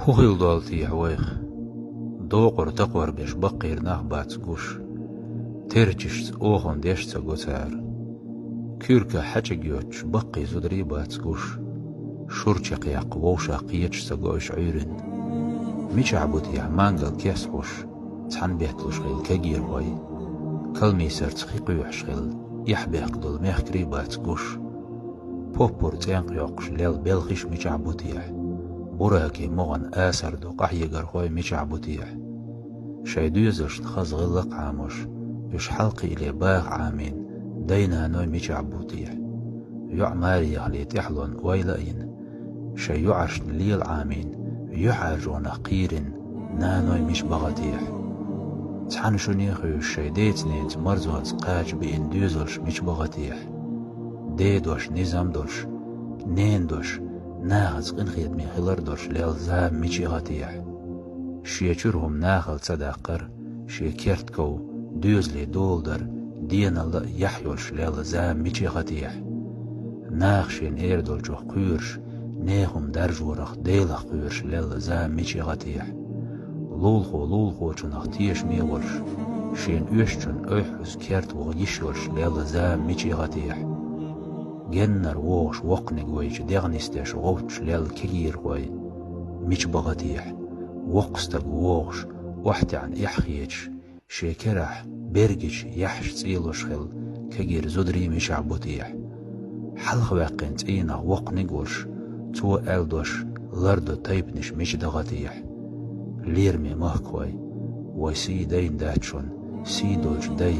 هو يلدالتي حويخ دوقر تقور بيش بقير ناخ باتسقوش ترجش اوخن ديش تسقوتار كيركا حاجيوتش بقي زدري باتسقوش شورشق يقووشا قيتش تسقوش عيرن ميش عبوتي مانجل كيسقوش تحن بيحتلوش غيل كجير واي كلمي سرت خيقيوش غيل يحبيق دول ميخكري باتسقوش بوبور تينقيوقش ليل بيلخيش ميش عبوتيح براكي مغن آسر دو قحيقر خوي ميش عبوتيح شايدوزش تخز غلق عاموش يش حلقي إلي باغ عامين دينا نوي ميش عبوتيح يعماري علي تحلون ويلئين شي يعش ليل عامين يحاجون قيرن نانوي مش بغتيح تحن شنيخي الشيديتني تمرزوز قاج بإن دوزلش مش بغتيح ديدوش نظام دولش نين دوش ناغز قنخيت من خلر دوش ليلزام ميشي غتيح شيچرهم ناخل صداقر شي كيرتكو دوزلي دولدر دين الله يحيولش ليلزام ميشي غتيح ناخشين ايردول جوخ قيرش نيهم درجورخ ديلخ قيرش ليلزام ميشي غتيح لولخو چنخ تيش ميولش شين اوشچن اوحوز كيرت وغيشولش ليلزام ميشي غتيح جنر ووش وقنق ويش ديغنستش غوتش ليل كير وي ميش بغتيح وقستق ووش وحتي عن إحخيتش شيكرح برجش يحش تسيلوش خل كجير زدري ميش عبوتيح حلق واقين تينا وقنقوش تو ألدوش لردو تيبنش ميش دغتيح ليرمي مهكوي ويسي دين داتشون سي دولش دي